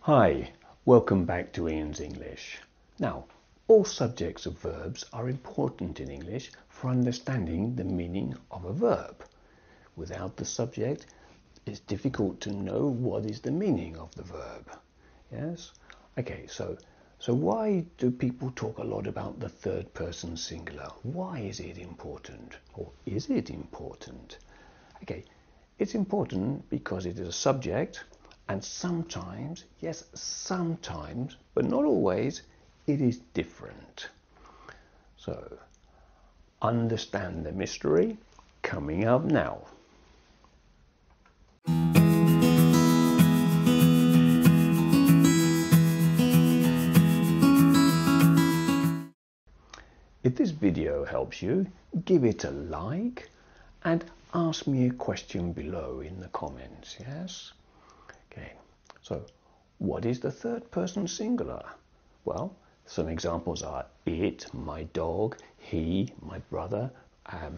Hi, welcome back to Ian's English. Now, all subjects of verbs are important in English for understanding the meaning of a verb. Without the subject, it's difficult to know what is the meaning of the verb. Yes? Okay, so why do people talk a lot about the third person singular? Why is it important? Or is it important? Okay, it's important because it is a subject. And sometimes, yes, sometimes, but not always, it is different. So, understand the mystery coming up now. If this video helps you, give it a like and ask me a question below in the comments, yes? Okay, so what is the third person singular? Well, some examples are it, my dog, he, my brother,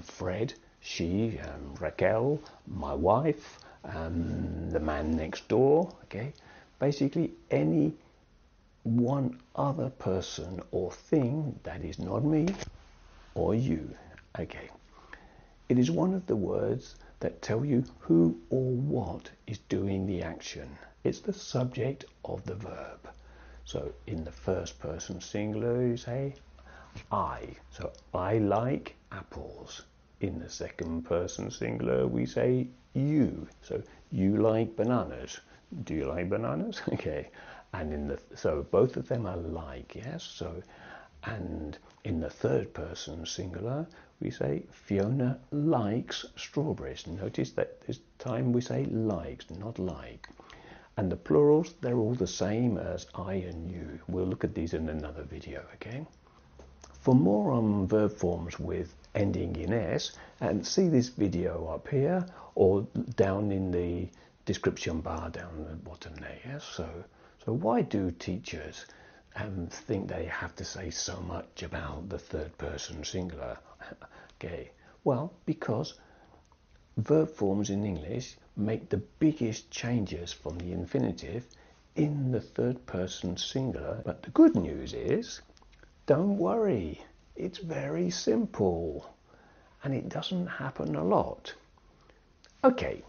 Fred, she, Raquel, my wife, the man next door, okay? Basically any one other person or thing that is not me or you, okay? It is one of the words that tell you who or what is doing the action. It's the subject of the verb. So in the first person singular, you say I. So I like apples. In the second person singular, we say you. So you like bananas. Do you like bananas? Okay. And so both of them are like, yes? So, and in the third person singular, we say Fiona likes strawberries. Notice that this time we say likes, not like. And the plurals, they're all the same as I and you. We'll look at these in another video, okay? For more on verb forms with ending in S, and see this video up here or down in the description bar down the bottom there, yes? So why do teachers think they have to say so much about the third person singular? Okay, well, because verb forms in English make the biggest changes from the infinitive in the third person singular. But the good news is, don't worry, it's very simple and it doesn't happen a lot. Okay,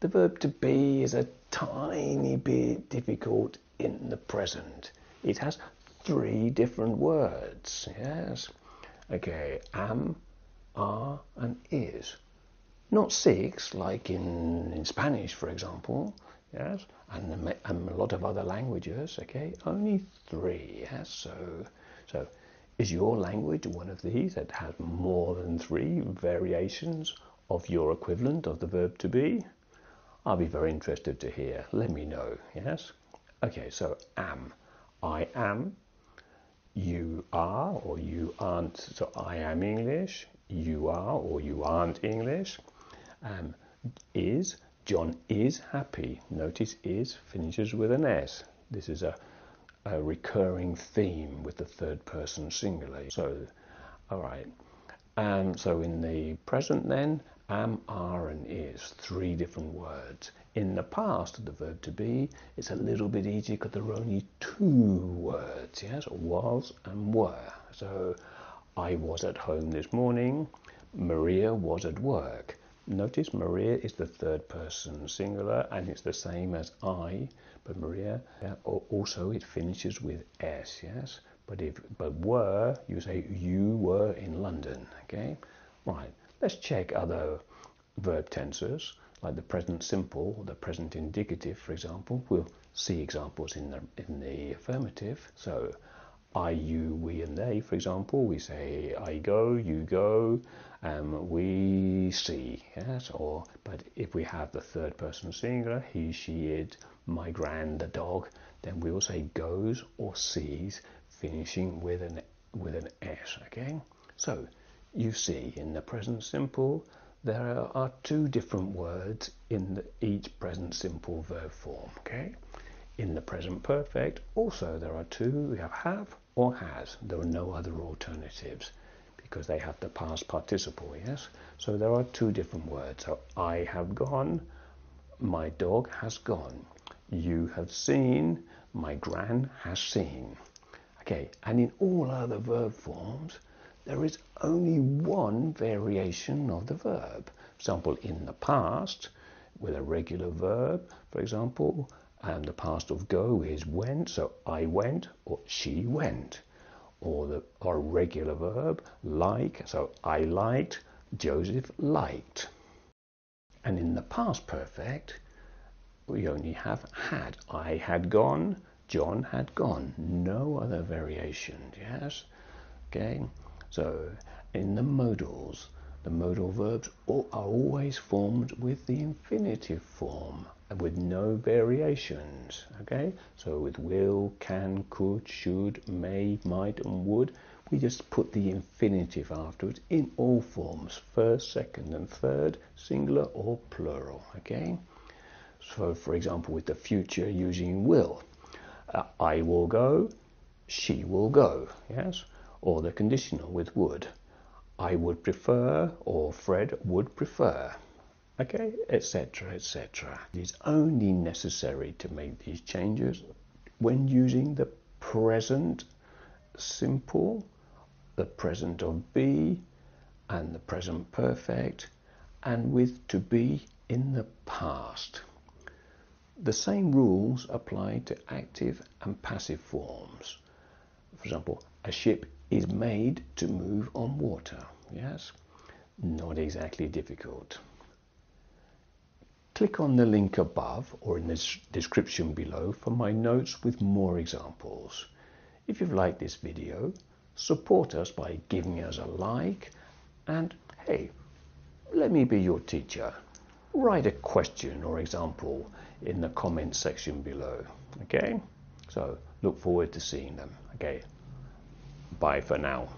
the verb to be is a tiny bit difficult in the present. It has 3 different words, yes? Okay, am, are, and is. Not 6, like in Spanish, for example, yes? And a lot of other languages, okay? Only 3, yes? So is your language one of these that has more than 3 variations of your equivalent of the verb to be? I'll be very interested to hear. Let me know, yes? Okay, so am. I am. You are or you aren't. So I am English. You are or you aren't English. Is. John is happy. Notice is finishes with an S. This is a recurring theme with the third person singular. So, all right. So in the present then, am, are, and is, 3 different words. In the past, the verb to be, it's a little bit easier because there are only 2 words, yes, was and were. So, I was at home this morning, Maria was at work. Notice Maria is the third person singular and it's the same as I, but Maria, also it finishes with S, yes? But were, you say you were in London, okay? Right, let's check other verb tenses, like the present simple, the present indicative, for example. We'll see examples in the affirmative. So, I, you, we, and they, for example, we say I go, you go, we see, yes? But if we have the third person singular, he, she, it, my the dog, then we will say goes or sees, finishing with an S, okay? So, you see, in the present simple, there are 2 different words in each present simple verb form, okay? In the present perfect, also there are 2. We have or has. There are no other alternatives because they have the past participle, yes? So there are 2 different words. So I have gone, my dog has gone. You have seen, My gran has seen. Okay, and in all other verb forms, there is only one variation of the verb. For example, in the past, with a regular verb, for example, and the past of go is went, so I went or she went. Or a regular verb, like, so I liked, Joseph liked. And in the past perfect, we only have had. I had gone, John had gone. No other variations, yes? Okay, so in the modals, the modal verbs are always formed with the infinitive form and with no variations, okay? So with will, can, could, should, may, might, and would, we just put the infinitive afterwards in all forms, first, second, and third, singular or plural, okay? So, for example, with the future using will, I will go, she will go, yes? Or the conditional with would, I would prefer, or Fred would prefer, okay, etc., etc. It is only necessary to make these changes when using the present simple, the present of be, and the present perfect, and with to be in the past. The same rules apply to active and passive forms. For example, a ship is made to move on water. Yes? Not exactly difficult. Click on the link above or in the description below for my notes with more examples. If you've liked this video, support us by giving us a like, and hey, let me be your teacher. Write a question or example in the comment section below. Okay? So look forward to seeing them. Okay. Bye for now.